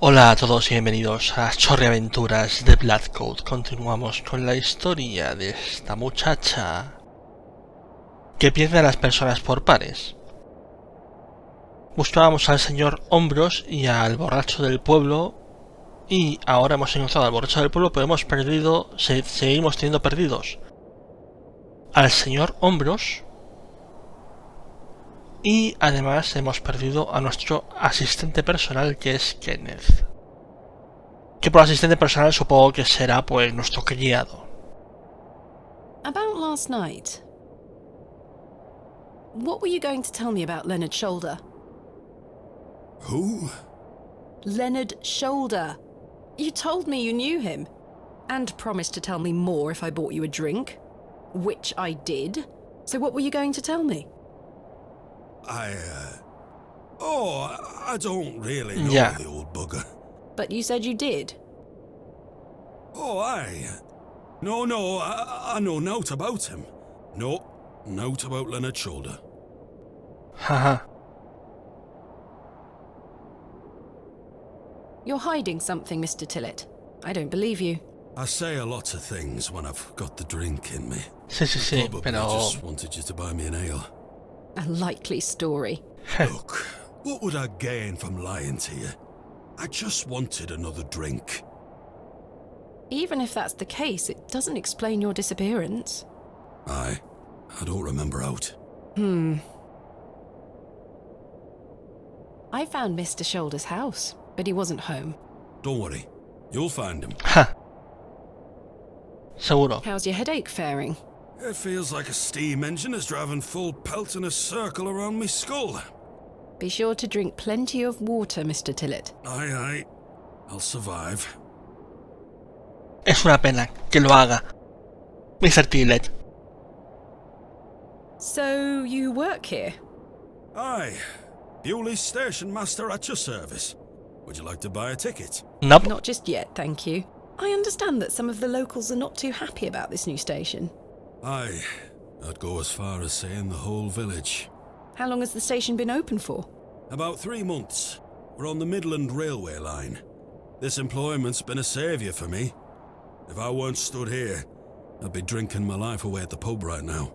Hola a todos y bienvenidos a Chorreaventuras de Bloodcode. Continuamos con la historia de esta muchacha que pierde a las personas por pares. Buscábamos al señor Hombros y al borracho del pueblo, y ahora hemos encontrado al borracho del pueblo, pero hemos perdido, seguimos teniendo perdidos al señor Hombros, y además hemos perdido a nuestro asistente personal, que es Kenneth. Que por asistente personal supongo que será pues nuestro criado. About last night. What were you going to tell me about Leonard Shoulder? Who? Leonard Shoulder. You told me you knew him. And promised to tell me more if I bought you a drink. Which I did. So what were you going to tell me? I don't really know the old bugger. But you said you did. Oh, aye. No, I know naught about him. No, naught about Leonard Shoulder. Haha. You're hiding something, Mr. Tillett. I don't believe you. I say a lot of things when I've got the drink in me. Sí, Probably pero... just wanted you to buy me an ale. A likely story. Look, what would I gain from lying to you? I just wanted another drink. Even if that's the case, it doesn't explain your disappearance. Aye, I don't remember out. I found Mr. Shoulder's house, but he wasn't home. Don't worry, you'll find him. Ja. Seguro. How's your headache faring? It feels like a steam engine is driving full pelt in a circle around me skull. Be sure to drink plenty of water, Mr. Tillett. Aye. I'll survive. Es una pena que lo haga, Mr. Tillett. So, you work here? Aye. Bewley's station master at your service. Would you like to buy a ticket? Nope. Not just yet, thank you. I understand that some of the locals are not too happy about this new station. Aye. I'd go as far as saying the whole village. How long has the station been open for? About 3 months. We're on the Midland Railway line. This employment's been a saviour for me. If I weren't stood here, I'd be drinking my life away at the pub right now.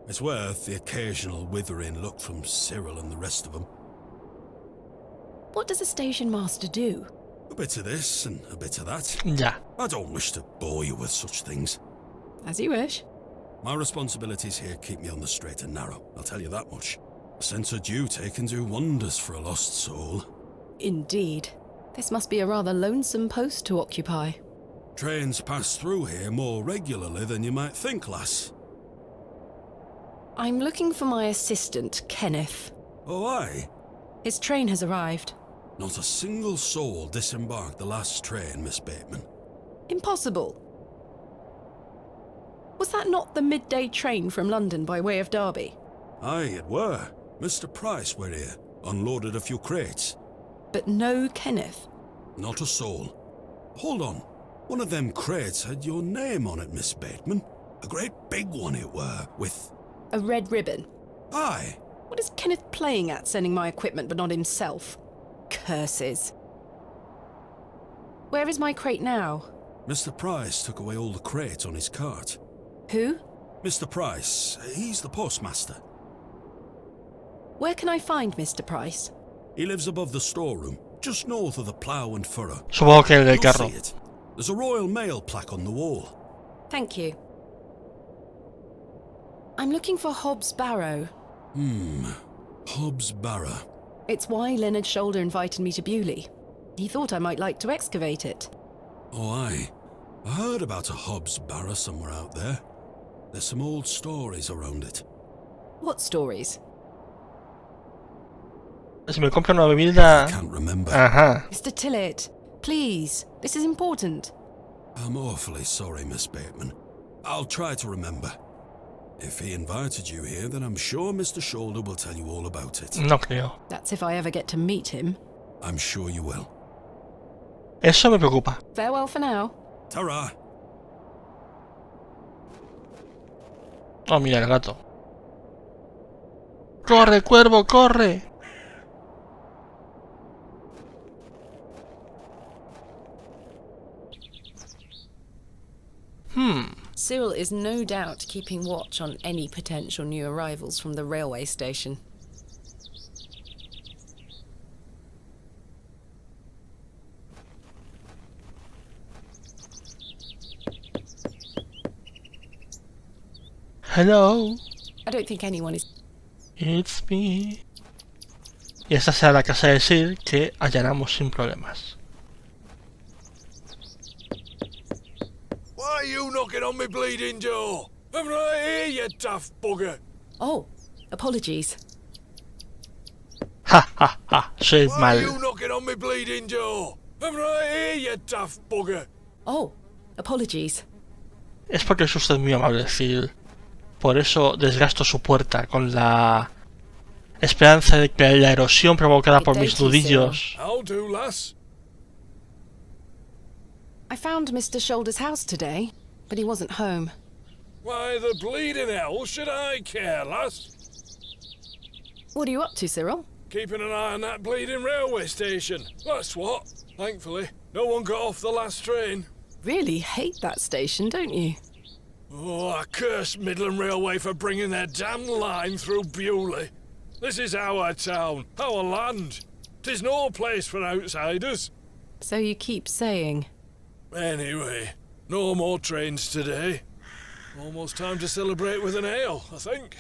It's worth the occasional withering look from Cyril and the rest of them. What does a station master do? A bit of this and a bit of that. Ya. I don't wish to bore you with such things. As you wish. My responsibilities here keep me on the straight and narrow, I'll tell you that much. A sense of duty can do wonders for a lost soul. Indeed. This must be a rather lonesome post to occupy. Trains pass through here more regularly than you might think, lass. I'm looking for my assistant, Kenneth. Oh, aye? His train has arrived. Not a single soul disembarked the last train, Miss Bateman. Impossible. Was that not the midday train from London by way of Derby? Aye, it were. Mr. Price were here, unloaded a few crates. But no Kenneth. Not a soul. Hold on. One of them crates had your name on it, Miss Bateman. A great big one it were, with... A red ribbon. Aye. What is Kenneth playing at, sending my equipment but not himself? Curses. Where is my crate now? Mr. Price took away all the crates on his cart. Who? Mr. Price, he's the postmaster. Where can I find Mr. Price? He lives above the storeroom, just north of the plough and furrow. Supongo que el del You'll carro. see it. There's a Royal Mail plaque on the wall. Thank you. I'm looking for Hobbs Barrow. Hobbs Barrow. It's why Leonard Shoulder invited me to Bewley. He thought I might like to excavate it. Oh, aye. I heard about a Hobbs Barrow somewhere out there. There's some old stories around it. What stories? Si me compro una bebida... I can't remember. Ajá. Mr. Tillett, please. This is important. I'm awfully sorry, Miss Bateman. I'll try to remember. If he invited you here, then I'm sure Mr. Shoulder will tell you all about it. No creo. That's if I ever get to meet him. I'm sure you will. Eso me preocupa. Farewell for now. Ta-ra! Oh, mira el gato. ¡Corre, cuervo, corre! Cyril is no doubt keeping watch on any potential new arrivals from the railway station. Hello, I don't think anyone is... it's me. Y esta será la casa de Sir que allanamos sin problemas. Why are you knocking on me bleeding door? I'm right here, you daft bugger. Oh, apologies. Ja, ja, ja, soy Why are mal. you knocking on me bleeding door? I'm right here, you daft bugger. Oh, apologies. Es porque es usted muy amable, Sir. Por eso desgasto su puerta con la esperanza de que la erosión provocada por mis nudillos... I'll do, lass. I found Mr. Shoulder's house today, but he wasn't home. Why the bleeding hell should I care, lass? What are you up to, Cyril? Keeping an eye on that bleeding railway station. That's what. Thankfully, no one got off the last train. Really hate that station, don't you? Oh, I curse Midland Railway for bringing their damn line through Bewley. This is our town, our land. 'Tis no place for outsiders. So you keep saying. Anyway, no more trains today. Almost time to celebrate with an ale, I think.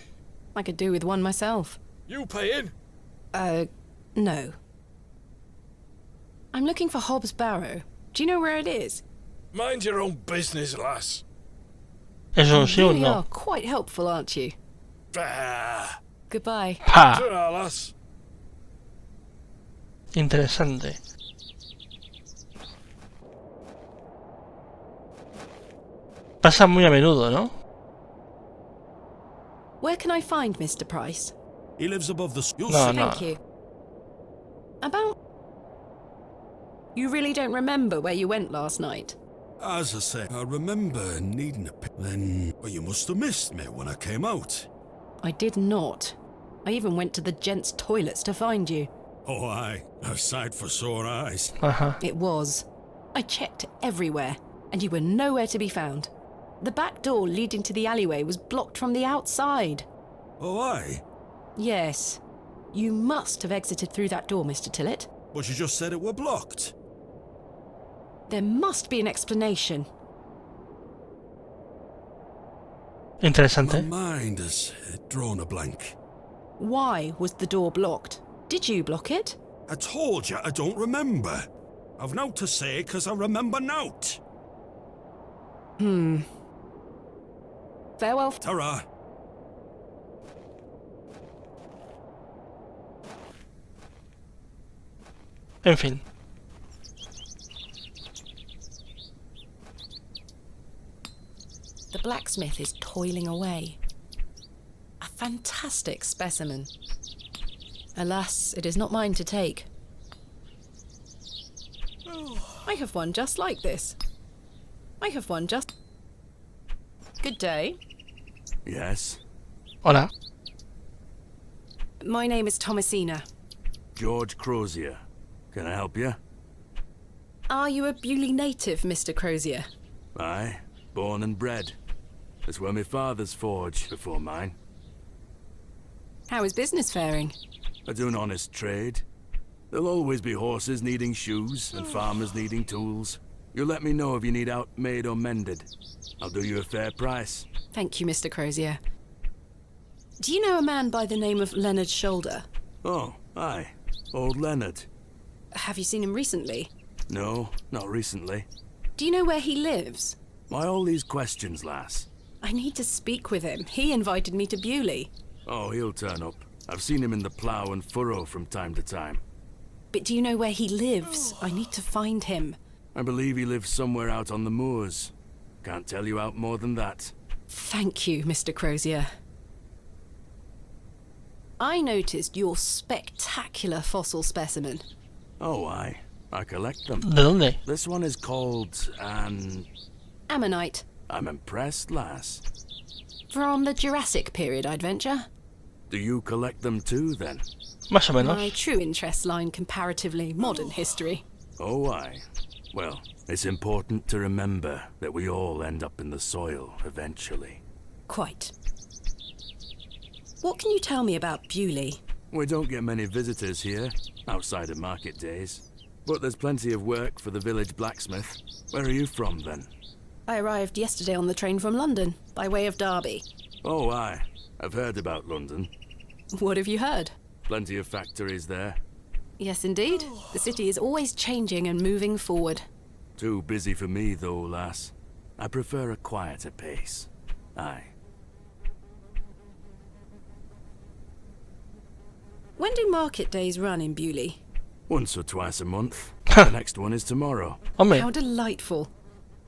I could do with one myself. You paying? No. I'm looking for Hobbs Barrow. Do you know where it is? Mind your own business, lass. ¿Eso You sí o really no? are quite helpful, aren't you? Bah. Goodbye. ¡Ja! Ta-ra, lass. Interesante. Pasa muy a menudo, ¿no? Where can I find Mr. Price? He lives above the school. No, no. Thank you. About... You really don't remember where you went last night? As I say, I remember needing a then... Well, you must have missed me when I came out. I did not. I even went to the gents' toilets to find you. Oh, aye. A sight for sore eyes. Ajá. It was. I checked everywhere, and you were nowhere to be found. The back door leading to the alleyway was blocked from the outside. Oh, aye. Yes. You must have exited through that door, Mr. Tillett. But you just said it were blocked. There must be an explanation. My Interesante. mind has drawn a blank. Why was the door blocked? Did you block it? I told you I don't remember. I've nought to say 'cause I remember nought. Farewell. Ta-ra. En fin. The blacksmith is toiling away. A fantastic specimen. Alas, it is not mine to take. I have one just like this. I have one just... Good day. Yes, Hola. My name is Thomasina. George Crozier. Can I help you? Are you a Bewley native, Mr. Crozier? Aye, born and bred. That's where my father's forge before mine. How is business faring? I do an honest trade. There'll always be horses needing shoes and farmers needing tools. You let me know if you need out made or mended. I'll do you a fair price. Thank you, Mr. Crozier. Do you know a man by the name of Leonard Shoulder? Oh, aye. Old Leonard. Have you seen him recently? No, not recently. Do you know where he lives? Why all these questions, lass? I need to speak with him. He invited me to Bewley. Oh, he'll turn up. I've seen him in the plough and furrow from time to time. But do you know where he lives? I need to find him. I believe he lives somewhere out on the moors. Can't tell you out more than that. Thank you, Mr. Crozier. I noticed your spectacular fossil specimen. Oh, aye. I collect them. ¿De dónde? This one is called Ammonite. I'm impressed, lass. From the Jurassic period, I'd venture. Do you collect them too, then? Más o menos. My true interests lie in comparatively modern history. Oh, aye. Well, it's important to remember that we all end up in the soil eventually. Quite. What can you tell me about Bewley? We don't get many visitors here, outside of market days. But there's plenty of work for the village blacksmith. Where are you from, then? I arrived yesterday on the train from London, by way of Derby. Oh, aye. I've heard about London. What have you heard? Plenty of factories there. Yes, indeed. The city is always changing and moving forward. Too busy for me, though, lass. I prefer a quieter pace. Aye. When do market days run in Bewley? Once or twice a month. The next one is tomorrow. Hombre, How delightful.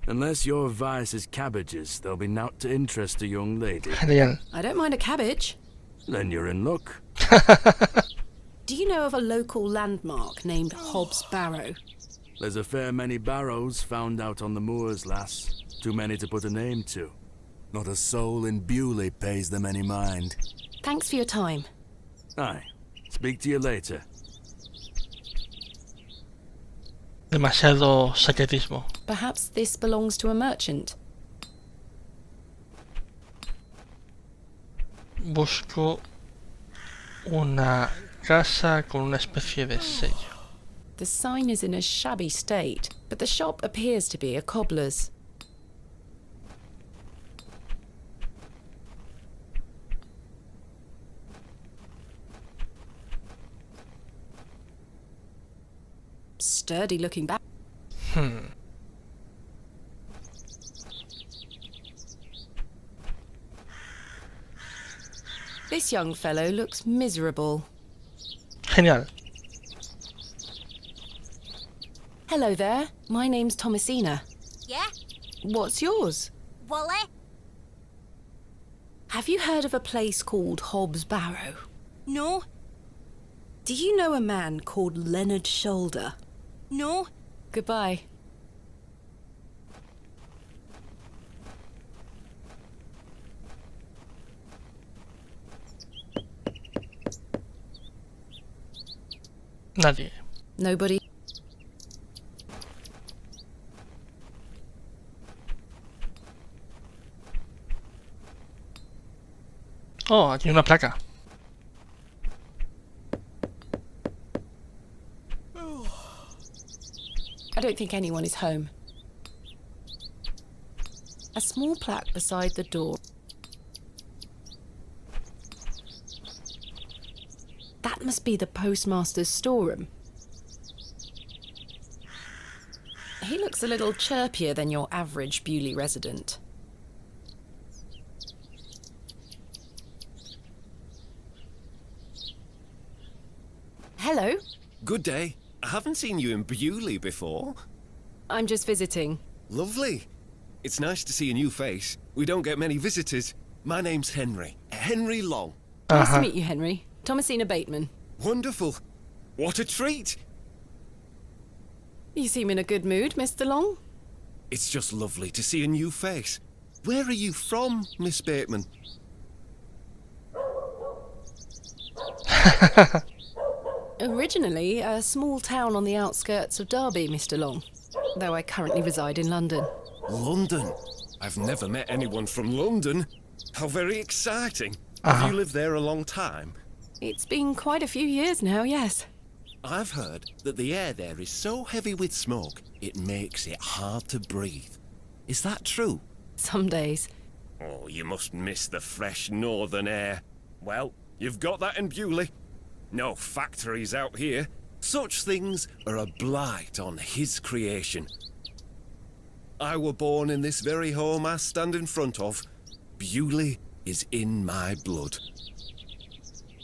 Unless your vice is cabbages, there'll be nought to interest a young lady. genial. I don't mind a cabbage. Then you're in luck. Do you know of a local landmark named Hobbs Barrow? There's a fair many barrows found out on the moors, lass. Too many to put a name to. Not a soul in Bewley pays them any mind. Thanks for your time. Aye. Speak to you later. Demasiado secretismo. Perhaps this belongs to a merchant. Busco una casa con una especie de sello. The sign is in a shabby state, but the shop appears to be a cobbler's. Sturdy looking back. This young fellow looks miserable. Genial. Hello there, my name's Thomasina. Yeah? What's yours? Wally? Have you heard of a place called Hobbs Barrow? No? Do you know a man called Leonard Shoulder? No? Goodbye. Nadie. Nobody. Oh, aquí hay una placa. I don't think anyone is home. A small plaque beside the door. That must be the postmaster's storeroom. He looks a little chirpier than your average Bewley resident. Hello, Good day. I haven't seen you in Bewley before. I'm just visiting. Lovely. It's nice to see a new face. We don't get many visitors. My name's Henry. Henry Long. Nice to meet you, Henry. Thomasina Bateman. Wonderful. What a treat. You seem in a good mood, Mr. Long. It's just lovely to see a new face. Where are you from, Miss Bateman? Originally, a small town on the outskirts of Derby, Mr. Long, though I currently reside in London. London. I've never met anyone from London. How very exciting. Have you lived there a long time? It's been quite a few years now, yes. I've heard that the air there is so heavy with smoke, it makes it hard to breathe. Is that true? Some days. Oh, you must miss the fresh northern air. Well, you've got that in Bewley. No factories out here. Such things are a blight on his creation. I were born in this very home I stand in front of. Bewley is in my blood.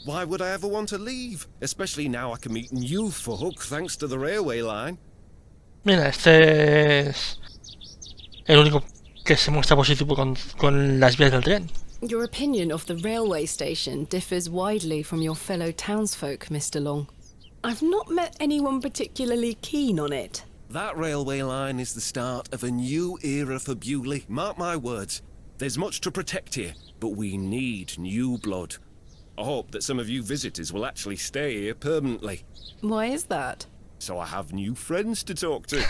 Why would I ever want to leave? Especially now I can meet new folk thanks to the railway line. Mira, este es el único que se muestra positivo con las vías del tren. Your opinion of the railway station differs widely from your fellow townsfolk, Mr. Long. I've not met anyone particularly keen on it. That railway line is the start of a new era for Bewley. Mark my words. There's much to protect here, but we need new blood. I hope that some of you visitors will actually stay here permanently. Why is that? so I have new friends to talk to.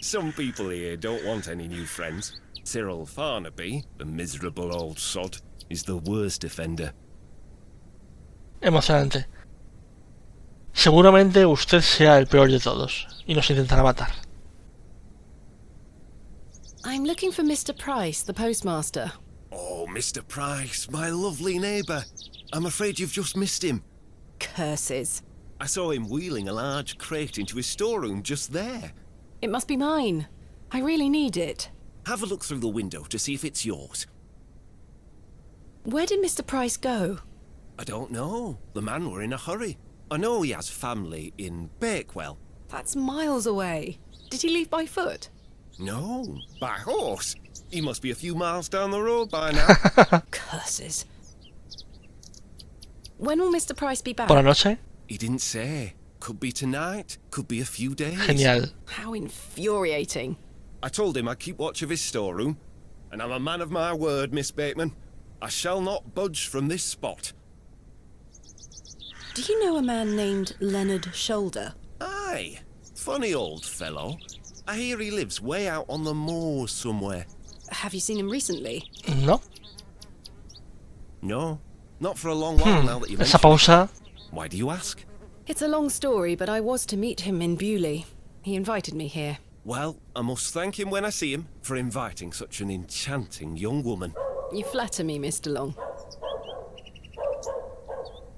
Some people here don't want any new friends. Cyril Farnaby, the miserable old sod, is the worst offender. Emocionante. Seguramente usted sea el peor de todos y nos intentará matar. I'm looking for Mr. Price, the postmaster. Oh, Mr. Price, my lovely neighbour. I'm afraid you've just missed him. Curses. I saw him wheeling a large crate into his storeroom just there. It must be mine. I really need it. Have a look through the window to see if it's yours. Where did Mr. Price go? I don't know. The man were in a hurry. I know he has family in Bakewell. That's miles away. Did he leave by foot? No, by horse. He must be a few miles down the road by now. Curses. When will Mr. Price be back? ¿Por la noche? He didn't say. Could be tonight, could be a few days. Genial. How infuriating. I told him I'd keep watch of his storeroom, and I'm a man of my word, Miss Bateman. I shall not budge from this spot. Do you know a man named Leonard Shoulder? Aye, funny old fellow. I hear he lives way out on the moors somewhere. Have you seen him recently? No. No, not for a long while now that you Esa mention it. pausa. Why do you ask? It's a long story, but I was to meet him in Bewley. He invited me here. Well, I must thank him when I see him for inviting such an enchanting young woman. You flatter me, Mr. Long.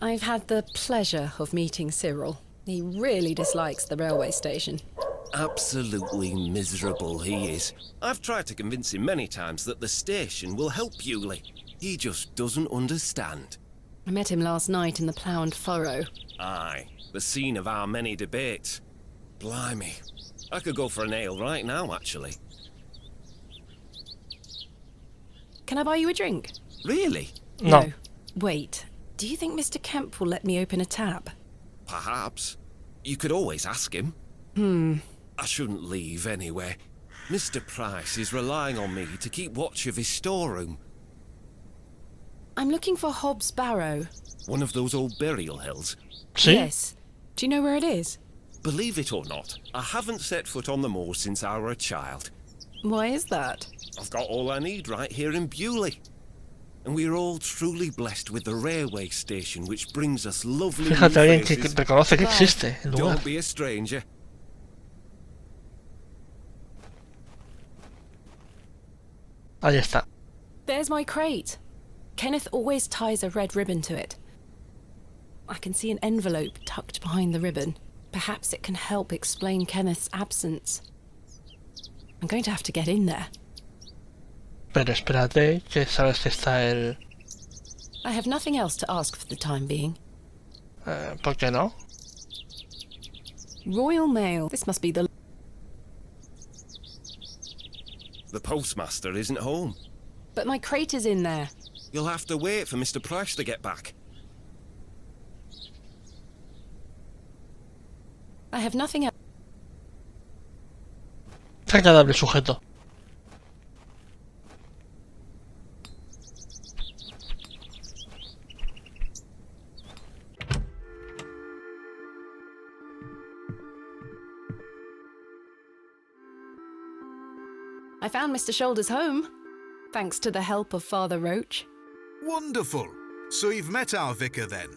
I've had the pleasure of meeting Cyril. He really dislikes the railway station. Absolutely miserable he is. I've tried to convince him many times that the station will help Bewley. He just doesn't understand. I met him last night in the Plough and Furrow. Aye, the scene of our many debates. Blimey, I could go for an ale right now, actually. Can I buy you a drink? Really? No. Wait. Do you think Mr. Kemp will let me open a tab? Perhaps. You could always ask him. I shouldn't leave anyway. Mr. Price is relying on me to keep watch of his storeroom. I'm looking for Hobbs Barrow. One of those old burial hills. ¿Sí? Yes. Do you know where it is? Believe it or not, I haven't set foot on the moors since I were a child. Why is that? I've got all I need right here in Bewley. And we're all truly blessed with the railway station, which brings us lovely new Fíjate, alguien que faces. reconoce que existe el lugar. Don't be a stranger. Ahí está. There's my crate. Kenneth always ties a red ribbon to it. I can see an envelope tucked behind the ribbon. Perhaps it can help explain Kenneth's absence. I'm going to have to get in there. Pero espérate, que sabes que está el... I have nothing else to ask for the time being. ¿Por qué no? Royal Mail. This must be the... The postmaster isn't home. But my crate is in there. You'll have to wait for Mr. Price to get back. I have nothing else. Está agradable sujeto. I found Mr. Shoulder's home, thanks to the help of Father Roach. Wonderful. So you've met our vicar then?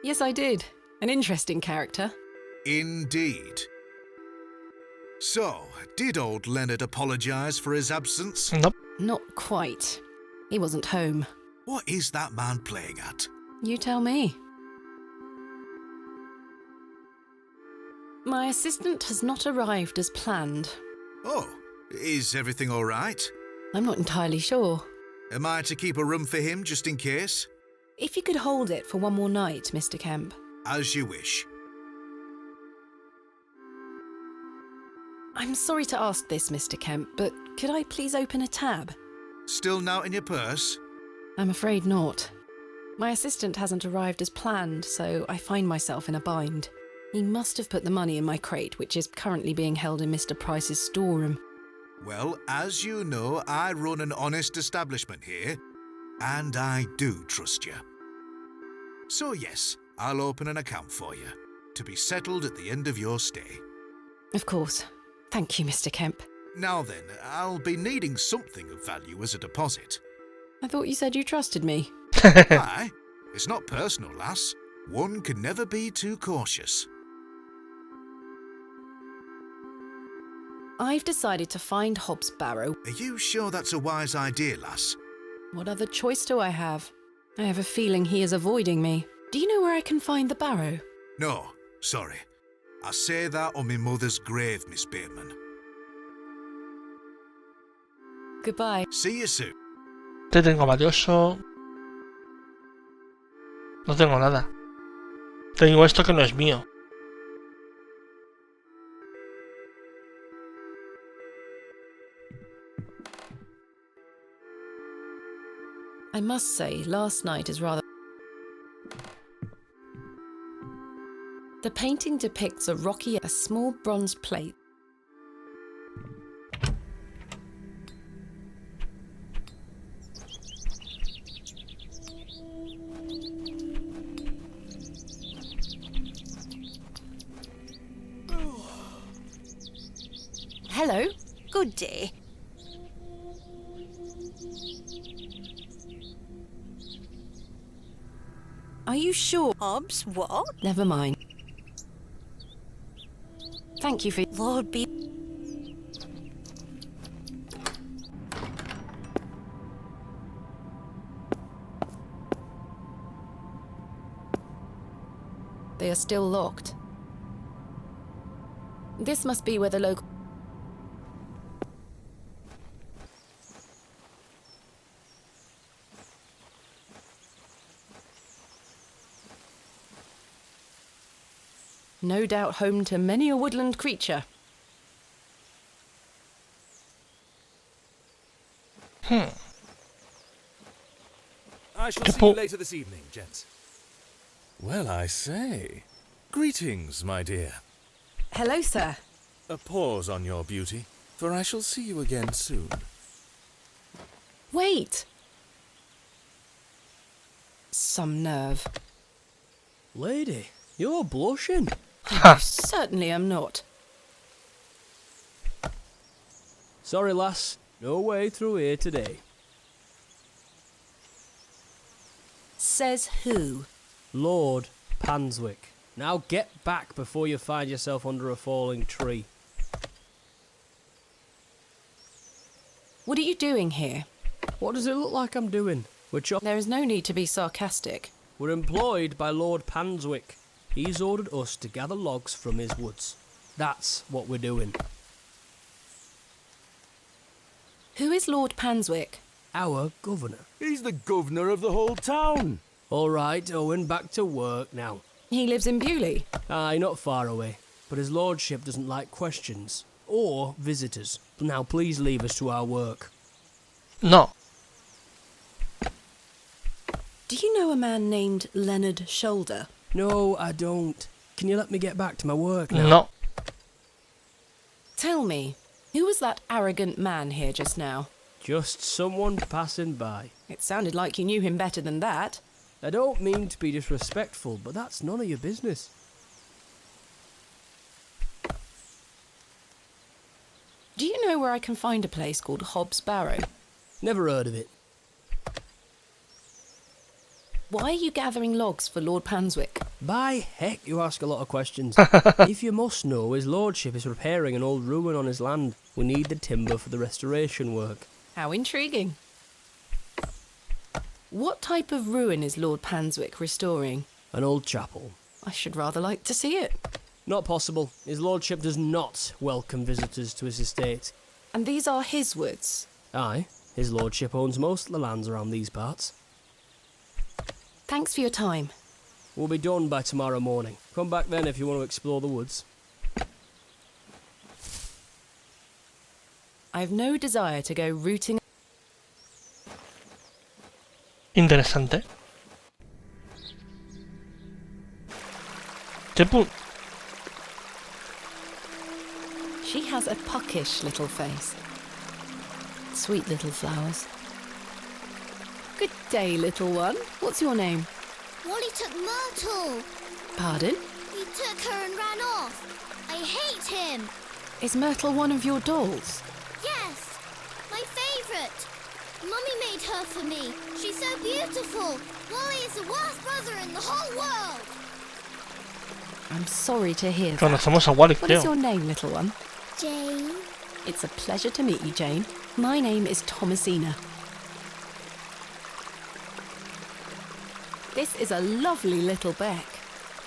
Yes, I did. An interesting character. Indeed. So, did old Leonard apologise for his absence? Nope. Not quite. He wasn't home. What is that man playing at? You tell me. My assistant has not arrived as planned. Oh, is everything all right? I'm not entirely sure. Am I to keep a room for him just in case? If you could hold it for one more night, Mr. Kemp. As you wish. I'm sorry to ask this, Mr. Kemp, but could I please open a tab? Still not in your purse? I'm afraid not. My assistant hasn't arrived as planned, so I find myself in a bind. He must have put the money in my crate, which is currently being held in Mr. Price's storeroom. Well, as you know, I run an honest establishment here, and I do trust you. So yes, I'll open an account for you. to be settled at the end of your stay. Of course. Thank you, Mr. Kemp. Now then, I'll be needing something of value as a deposit. I thought you said you trusted me. Aye, it's not personal, lass. One can never be too cautious. I've decided to find Hobbs Barrow. Are you sure that's a wise idea, lass? What other choice do I have? I have a feeling he is avoiding me. Do you know where I can find the barrow? No, sorry. I say that on my mother's grave, Miss Bateman. Goodbye. See you soon. Te tengo valioso. No tengo nada. Tengo esto que no es mío. I must say, last night is rather... The painting depicts a small bronze plate. Hello. Good day. Are you sure? Hobbs, what? Never mind. Thank you for... Lord be... They are still locked. This must be where the local... No doubt home to many a woodland creature. I shall see you later this evening, gents. Well, I say. Greetings, my dear. Hello, sir. A pause on your beauty, for I shall see you again soon. Wait! Some nerve. Lady, you're blushing. I certainly am not. Sorry, lass. No way through here today. Says who? Lord Panswick. Now get back before you find yourself under a falling tree. What are you doing here? What does it look like I'm doing? There is no need to be sarcastic. We're employed by Lord Panswick. He's ordered us to gather logs from his woods. That's what we're doing. Who is Lord Panswick? Our governor. He's the governor of the whole town. All right, Owen, back to work now. He lives in Bewley. Aye, not far away. But his lordship doesn't like questions. Or visitors. Now please leave us to our work. No. Do you know a man named Leonard Shoulder? No, I don't. Can you let me get back to my work now? No. Tell me, who was that arrogant man here just now? Just someone passing by. It sounded like you knew him better than that. I don't mean to be disrespectful, but that's none of your business. Do you know where I can find a place called Hobbs Barrow? Never heard of it. Why are you gathering logs for Lord Panswick? By heck, you ask a lot of questions. If you must know, his lordship is repairing an old ruin on his land. We need the timber for the restoration work. How intriguing. What type of ruin is Lord Panswick restoring? An old chapel. I should rather like to see it. Not possible. His lordship does not welcome visitors to his estate. And these are his woods? Aye, his lordship owns most of the lands around these parts. Thanks for your time. We'll be done by tomorrow morning. Come back then if you want to explore the woods. I've no desire to go rooting... Interesante. She has a puckish little face. Sweet little flowers. Good day, little one. What's your name? Wally took Myrtle. Pardon? He took her and ran off. I hate him. Is Myrtle one of your dolls? Yes, my favourite. Mummy made her for me. She's so beautiful. Wally is the worst brother in the whole world. I'm sorry to hear that. Conocemos a Wally, What is creo. your name, little one? Jane. It's a pleasure to meet you, Jane. My name is Thomasina. This is a lovely little beck.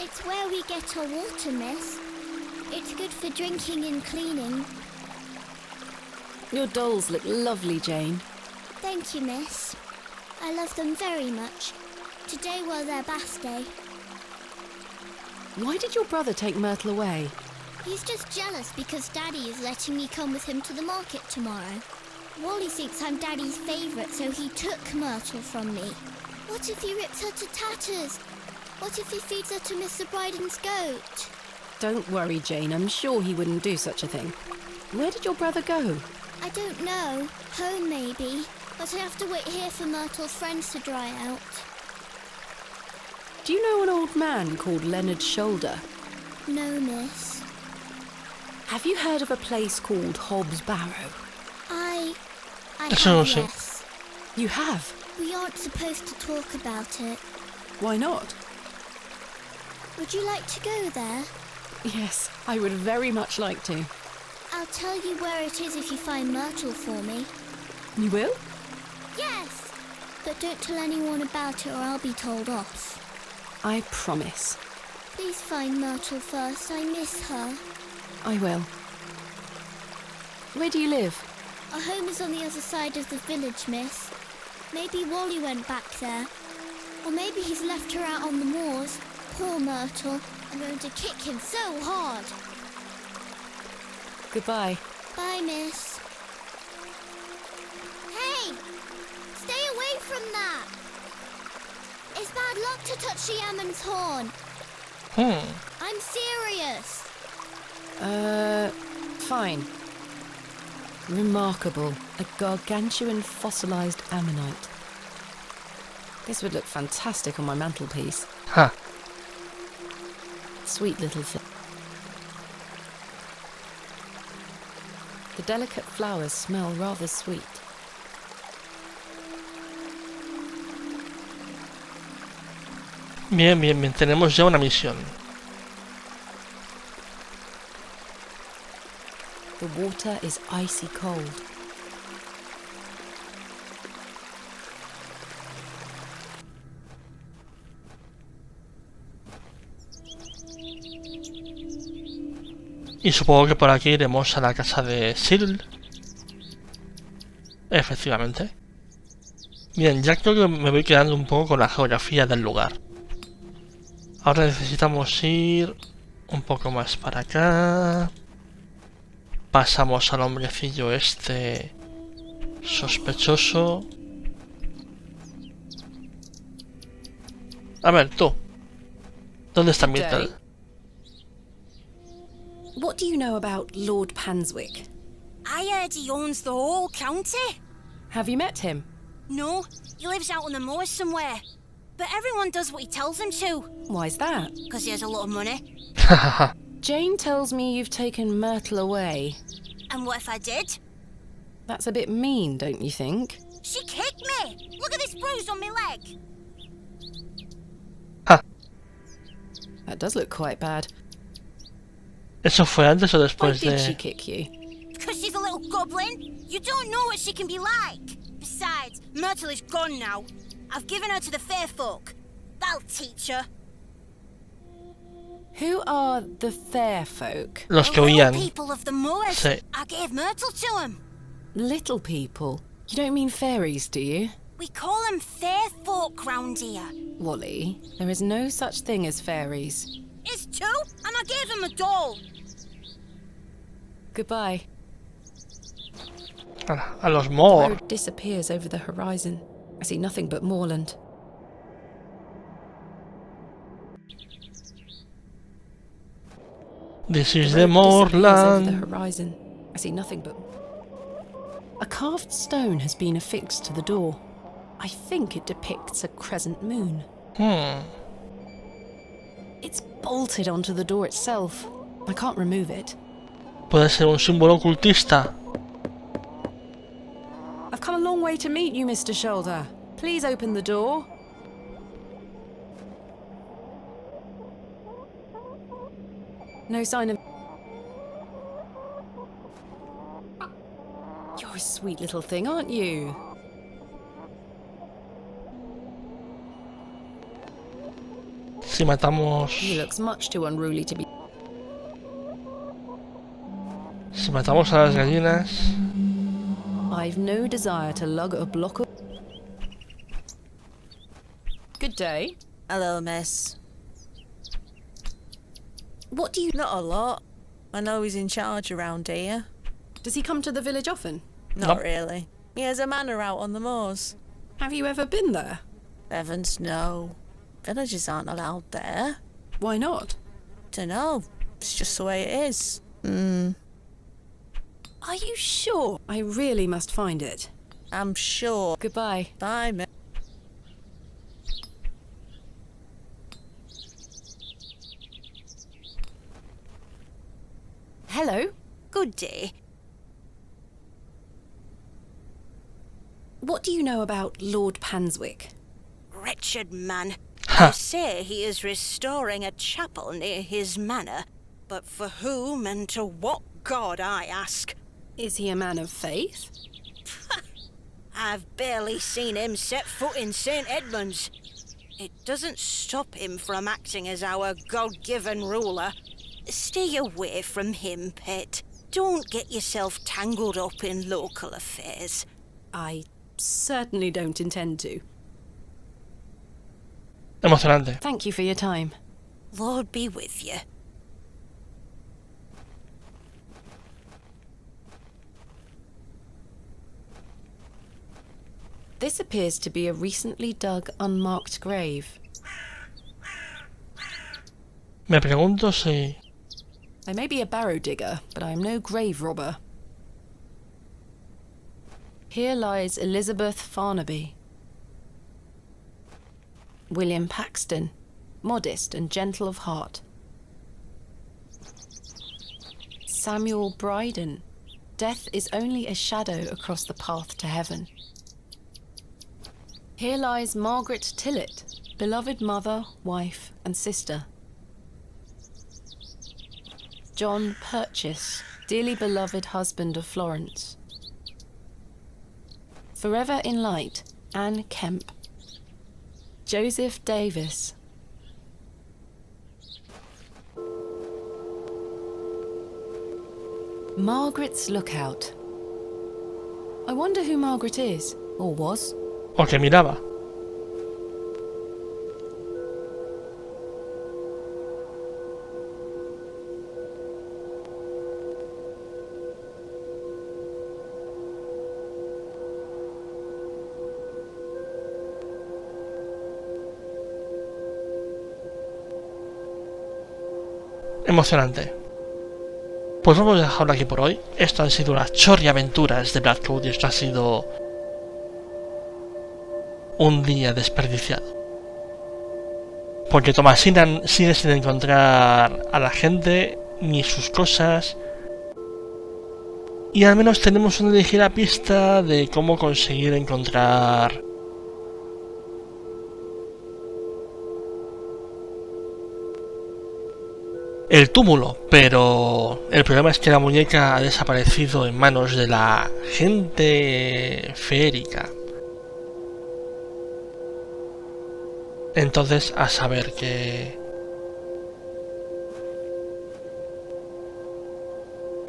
It's where we get our water, miss. It's good for drinking and cleaning. Your dolls look lovely, Jane. Thank you, miss. I love them very much. Today was their bath day. Why did your brother take Myrtle away? He's just jealous because Daddy is letting me come with him to the market tomorrow. Wally thinks I'm Daddy's favourite, so he took Myrtle from me. What if he rips her to tatters? What if he feeds her to Mr. Bryden's goat? Don't worry, Jane. I'm sure he wouldn't do such a thing. Where did your brother go? I don't know. Home, maybe. But I have to wait here for Myrtle's friends to dry out. Do you know an old man called Leonard Shoulder? No, miss. Have you heard of a place called Hobbs Barrow? I Eso no have, sé. yes. You have? We aren't supposed to talk about it. Why not? Would you like to go there? Yes, I would very much like to. I'll tell you where it is if you find Myrtle for me. You will? Yes! But don't tell anyone about it or I'll be told off. I promise. Please find Myrtle first. I miss her. I will. Where do you live? Our home is on the other side of the village, miss. Maybe Wally went back there. Or maybe he's left her out on the moors. Poor Myrtle. I'm going to kick him so hard. Goodbye. Bye, miss. Hey! Stay away from that! It's bad luck to touch the Ammon's horn. I'm serious. Fine. Remarkable. A gargantuan fossilized ammonite. This would look fantastic on my mantelpiece. Huh. Sweet little thing. The delicate flowers smell rather sweet. Bien, bien, bien. Tenemos ya una misión. The water is icy cold. Y supongo que por aquí iremos a la casa de Cyril. Efectivamente. Bien, ya creo que me voy quedando un poco con la geografía del lugar. Ahora necesitamos ir un poco más para acá. Pasamos al hombrecillo este sospechoso. A ver, tú. ¿Dónde está Myrtle? What do you know about Lord Panswick? I heard he owns the whole county. Have you met him? No, he lives out on the moors somewhere. But everyone does what he tells them to, Why's that? because he has a lot of money. Jane tells me you've taken Myrtle away. And what if I did? That's a bit mean, don't you think? She kicked me! Look at this bruise on my leg! That does look quite bad. ¿Eso fue antes o Why después did she de...? kick you? Because she's a little goblin. You don't know what she can be like. Besides, Myrtle is gone now. I've given her to the fair folk. That'll teach her. Who are the fair folk? Los The que little huían. people of the moors. Sí. I gave Myrtle to them. Little people. You don't mean fairies, do you? We call them fair folk round here. Wally, there is no such thing as fairies. It's two, and I gave him a doll. Goodbye. A los Moor. Road disappears over the horizon. I see nothing but moorland. This is The the road disappears over the Moorland. horizon. I see nothing but... A carved stone has been affixed to the door. I think it depicts a crescent moon. It's bolted onto the door itself. I can't remove it. Puede ser un símbolo ocultista. I've come a long way to meet you, Mr. Shoulder. Please open the door. No sign of... You're a sweet little thing, aren't you? Si matamos... He looks much too unruly to be... Si matamos a las gallinas... I've no desire to lug a block of... Good day. Hello, miss. What do you... Not a lot. I know he's in charge around here. Does he come to the village often? Not really. He has a manor out on the moors. Have you ever been there? Heavens, no. Villagers aren't allowed there. Why not? Dunno. It's just the way it is. Are you sure? I really must find it. I'm sure. Goodbye. Bye, miss. Hello. Good day. What do you know about Lord Panswick? Wretched man. Ha. You say he is restoring a chapel near his manor, but for whom and to what god, I ask? Is he a man of faith? I've barely seen him set foot in St. Edmunds. It doesn't stop him from acting as our God-given ruler. Stay away from him, pet. Don't get yourself tangled up in local affairs. I certainly don't intend to. Emocionante. Thank you for your time. Lord be with you. This appears to be a recently dug, unmarked grave. Me pregunto si... I may be a barrow digger, but I am no grave robber. Here lies Elizabeth Farnaby. William Paxton, modest and gentle of heart. Samuel Bryden. Death is only a shadow across the path to heaven. Here lies Margaret Tillett, beloved mother, wife, and sister. John Purchase, dearly beloved husband of Florence. Forever in light, Anne Kemp. Joseph Davis. Margaret's Lookout. I wonder who Margaret is, or was. O que miraba. Emocionante. Pues vamos a dejarlo aquí por hoy. Esto han sido las chorriaventuras de Blackwood y esto ha sido un día desperdiciado. Porque Thomasina sigue sin encontrar a la gente ni sus cosas. Y al menos tenemos una ligera pista de cómo conseguir encontrar el túmulo, pero el problema es que la muñeca ha desaparecido en manos de la gente feérica. Entonces, a saber qué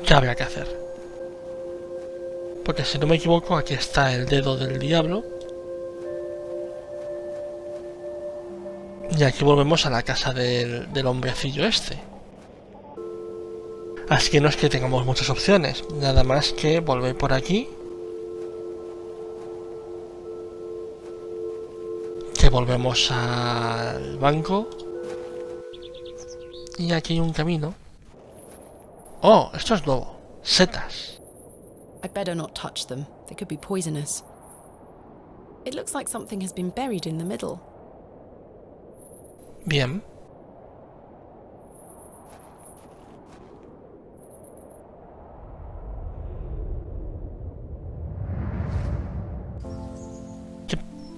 habría que hacer. Porque si no me equivoco, aquí está el dedo del diablo. Y aquí volvemos a la casa del hombrecillo este. Así que no es que tengamos muchas opciones, nada más que volver por aquí. Que volvemos al banco. Y aquí hay un camino. Oh, esto es nuevo. Setas. I'd better not touch them. They could be poisonous. It looks like something has been buried in the middle. Bien.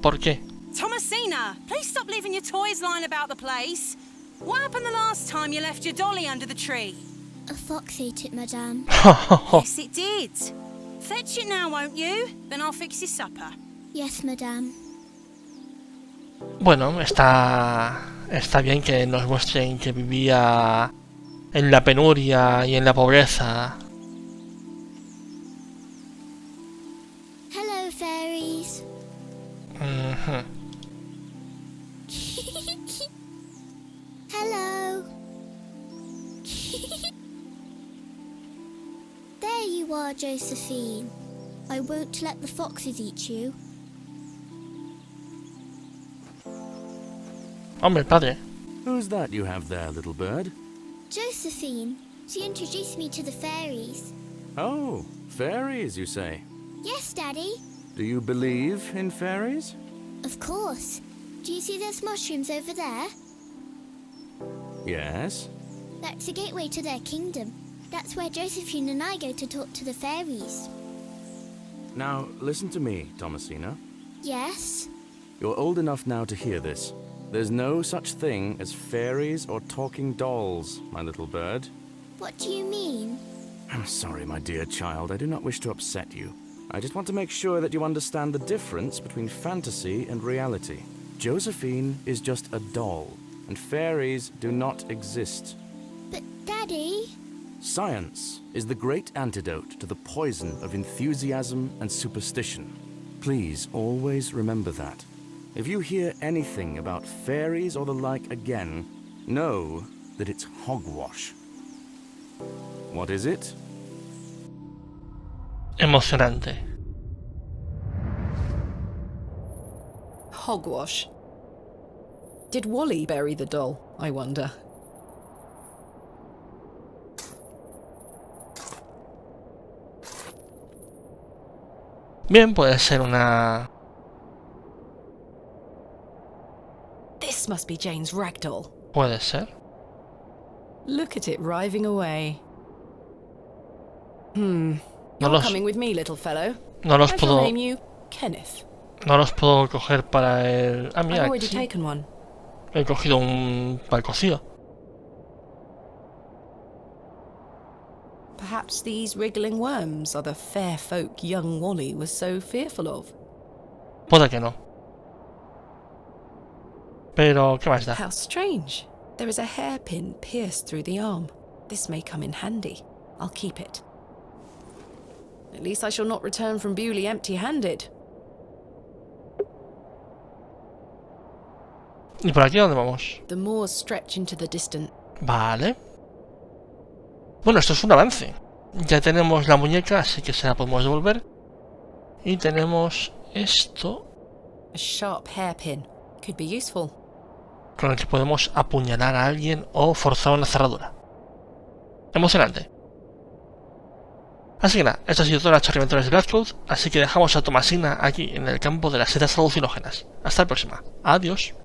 ¿Por qué? Thomasina, please stop leaving your toys lying about the place. What happened the last time you left your dolly under the tree? A fox ate it, madame. Yes, it did. Fetch it now, won't you? Then I'll fix your supper. Yes, madame. Bueno, está bien que nos muestren que vivía en la penuria y en la pobreza. Hello, fairies. Hello. There you are, Josephine. I won't let the foxes eat you. Hombre, padre. Who's that you have there, little bird? Josephine. She introduced me to the fairies. Oh, fairies, you say? Yes, Daddy. Do you believe in fairies? Of course. Do you see those mushrooms over there? Yes. That's a gateway to their kingdom. That's where Josephine and I go to talk to the fairies. Now, listen to me, Thomasina. Yes? You're old enough now to hear this. There's no such thing as fairies or talking dolls, my little bird. What do you mean? I'm sorry, my dear child. I do not wish to upset you. I just want to make sure that you understand the difference between fantasy and reality. Josephine is just a doll, and fairies do not exist. But, Daddy... Science is the great antidote to the poison of enthusiasm and superstition. Please always remember that. If you hear anything about fairies or the like again, know that it's hogwash. What is it? Emocionante. Hogwash. Did Wally bury the doll, I wonder? Bien, puede ser una... This must be Jane's ragdoll. Puede ser. Look at it writhing away. You're coming with me, little fellow. No los I shall puedo... name you Kenneth. No los puedo coger para el... Ah, mira, I've already sí. taken one. He cogido un para el cocido. Perhaps these wriggling worms are the fair folk young Wally was so fearful of. Puede que no. Pero, ¿qué más da? How strange. There is a hairpin pierced through the arm. This may come in handy. I'll keep it. At least I shall not return from Bewley empty-handed. ¿Y por aquí a dónde vamos? The moors stretch into the distance. Vale. Bueno, esto es un avance. Ya tenemos la muñeca, así que se la podemos devolver. Y tenemos esto. A sharp hairpin. Could be useful. Con el que podemos apuñalar a alguien o forzar una cerradura. Emocionante. Así que nada, esto ha sido toda la chorriventuras de Blackcloud, así que dejamos a Thomasina aquí en el campo de las setas alucinógenas. Hasta la próxima. Adiós.